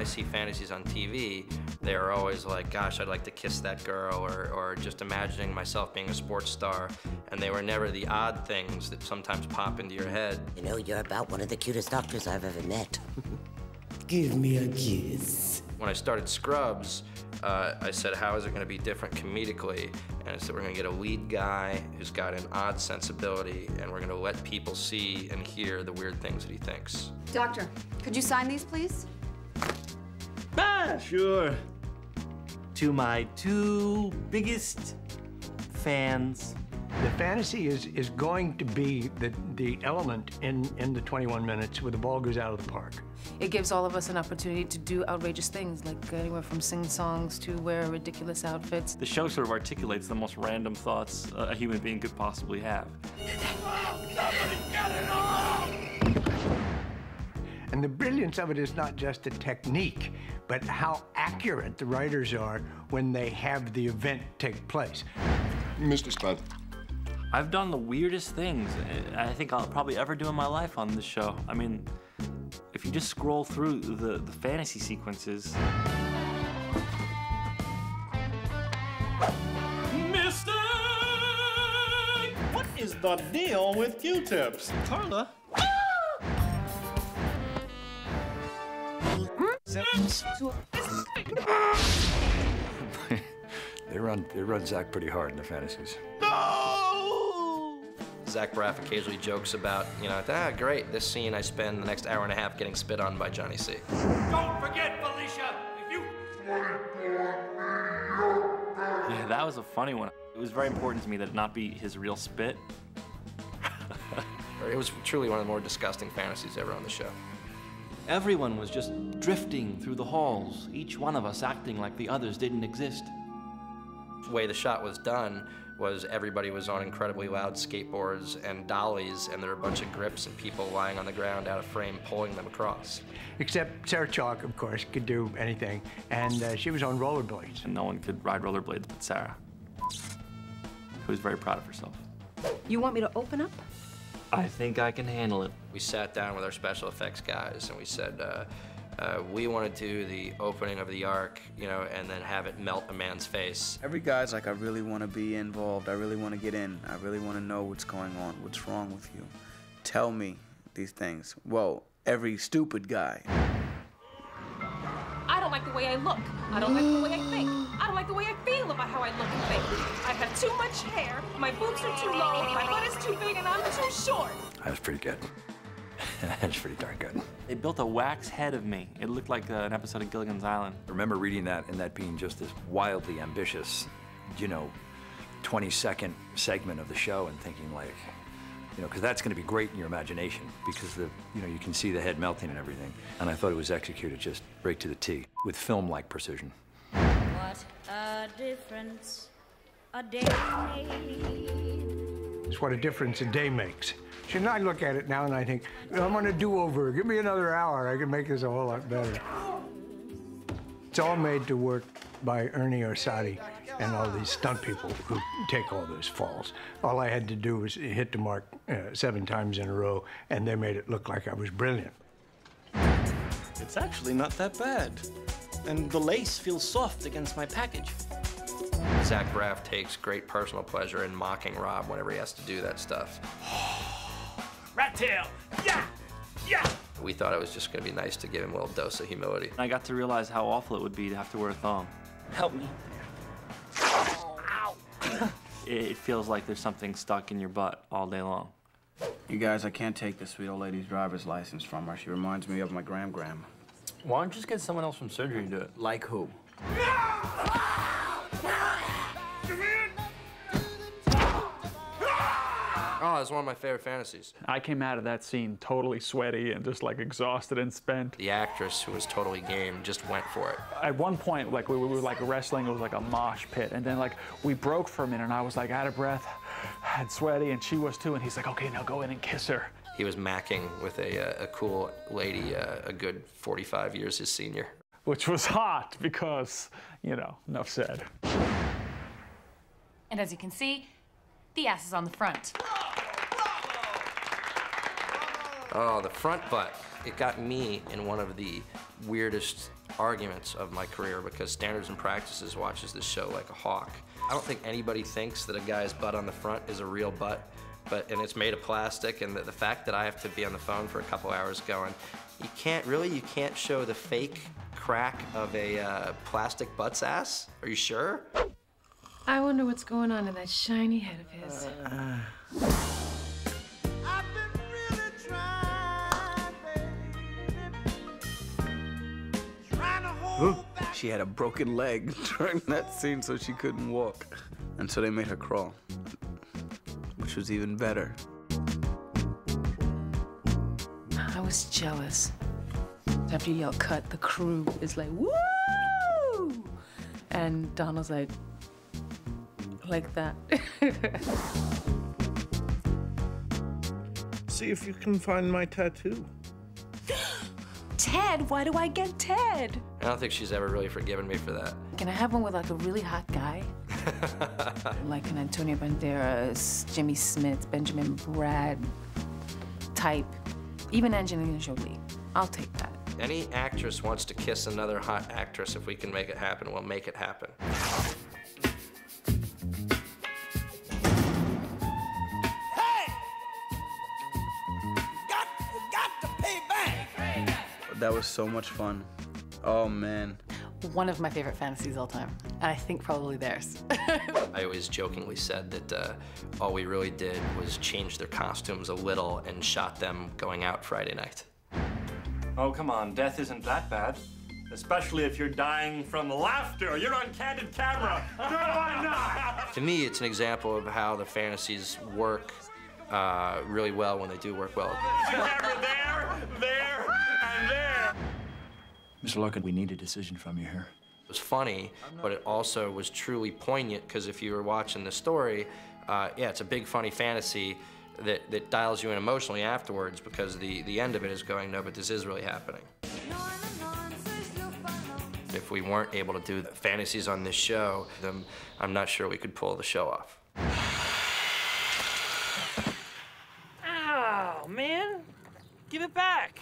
I see fantasies on TV, they're always like, gosh, I'd like to kiss that girl, or just imagining myself being a sports star. And they were never the odd things that sometimes pop into your head. You know, you're about one of the cutest doctors I've ever met. Give me a kiss. When I started Scrubs, I said, how is it going to be different comedically? And I said, we're going to get a lead guy who's got an odd sensibility, and we're going to let people see and hear the weird things that he thinks. Doctor, could you sign these, please? Ah, sure. To my two biggest fans. The fantasy is going to be the element in the 21 minutes where the ball goes out of the park. It gives all of us an opportunity to do outrageous things, like anywhere from sing songs to wear ridiculous outfits. The show sort of articulates the most random thoughts a human being could possibly have. Somebody get it off! And the brilliance of it is not just the technique, but how accurate the writers are when they have the event take place. Mr. Spud. I've done the weirdest things I think I'll probably ever do in my life on this show. I mean, if you just scroll through the fantasy sequences. Mister! What is the deal with Q-tips? Carla? They run Zach pretty hard in the fantasies. No! Zach Braff occasionally jokes about, you know, great, this scene I spend the next hour and a half getting spit on by Johnny C. Don't forget, Felicia, if you... Yeah, that was a funny one. It was very important to me that it not be his real spit. It was truly one of the more disgusting fantasies ever on the show. Everyone was just drifting through the halls, each one of us acting like the others didn't exist. The way the shot was done was everybody was on incredibly loud skateboards and dollies, and there were a bunch of grips and people lying on the ground out of frame pulling them across. Except Sarah Chalk, of course, could do anything, and she was on rollerblades. And no one could ride rollerblades but Sarah, who was very proud of herself. You want me to open up? I think I can handle it. We sat down with our special effects guys and we said, we want to do the opening of the Ark, you know, and then have it melt a man's face. Every guy's like, I really want to be involved. I really want to get in. I really want to know what's going on. What's wrong with you? Tell me these things. Well, every stupid guy. I don't like the way I look. I don't like the way I think. I don't like the way I feel about how I look and think. I have too much hair, my boobs are too low, my butt is too big, and I'm too short. That was pretty good. That was pretty darn good. They built a wax head of me. It looked like an episode of Gilligan's Island. I remember reading that and that being just this wildly ambitious, you know, 20-second segment of the show and thinking like, you know, because that's going to be great in your imagination because you can see the head melting and everything. And I thought it was executed just right to the T with film-like precision. What a difference a day made. It's what a difference a day makes. And I look at it now and I think, I'm on a do-over. Give me another hour. I can make this a whole lot better. It's all made to work by Ernie Orsatti and all these stunt people who take all those falls. All I had to do was hit the mark 7 times in a row, and they made it look like I was brilliant. It's actually not that bad. And the lace feels soft against my package. Zach Braff takes great personal pleasure in mocking Rob whenever he has to do that stuff. Rat tail! Yeah! Yeah! We thought it was just going to be nice to give him a little dose of humility. I got to realize how awful it would be to have to wear a thong. Help me. Ow! It feels like there's something stuck in your butt all day long. You guys, I can't take this sweet old lady's driver's license from her. She reminds me of my gram. Why don't you just get someone else from surgery to do it? Like who? Oh, it's one of my favorite fantasies. I came out of that scene totally sweaty and just like exhausted and spent. The actress, who was totally game, just went for it. At one point, like we were like wrestling, it was like a mosh pit, and then like we broke for a minute, and I was like out of breath and sweaty, and she was too, and he's like, okay, now go in and kiss her. He was macking with a cool lady, a good 45 years his senior. Which was hot because, you know, enough said. And as you can see, the ass is on the front. Oh, the front butt. It got me in one of the weirdest arguments of my career because Standards and Practices watches this show like a hawk. I don't think anybody thinks that a guy's butt on the front is a real butt, and it's made of plastic, and the fact that I have to be on the phone for a couple hours going, you can't show the fake crack of a plastic butt's ass? Are you sure? I wonder what's going on in that shiny head of his. She had a broken leg during that scene, so she couldn't walk. And so they made her crawl, which was even better. I was jealous. After you yell cut, the crew is like, woo! And Donald's like that. See if you can find my tattoo. Ted? Why do I get Ted? I don't think she's ever really forgiven me for that. Can I have one with like a really hot guy? Like an Antonio Banderas, Jimmy Smith, Benjamin Brad type. Even Angelina Jolie. I'll take that. Any actress wants to kiss another hot actress. If we can make it happen, we'll make it happen. That was so much fun. Oh, man. One of my favorite fantasies of all time, and I think probably theirs. I always jokingly said that all we really did was change their costumes a little and shot them going out Friday night. Oh, come on, death isn't that bad. Especially if you're dying from laughter. You're on candid camera. No, I'm not. To me, it's an example of how the fantasies work really well when they do work well. Camera there, and there. Mr. Larkin, we need a decision from you here. It was funny, but it also was truly poignant because if you were watching the story, yeah, it's a big funny fantasy that dials you in emotionally afterwards because the end of it is going, no, but this is really happening. If we weren't able to do the fantasies on this show, then I'm not sure we could pull the show off. Ow, man. Give it back.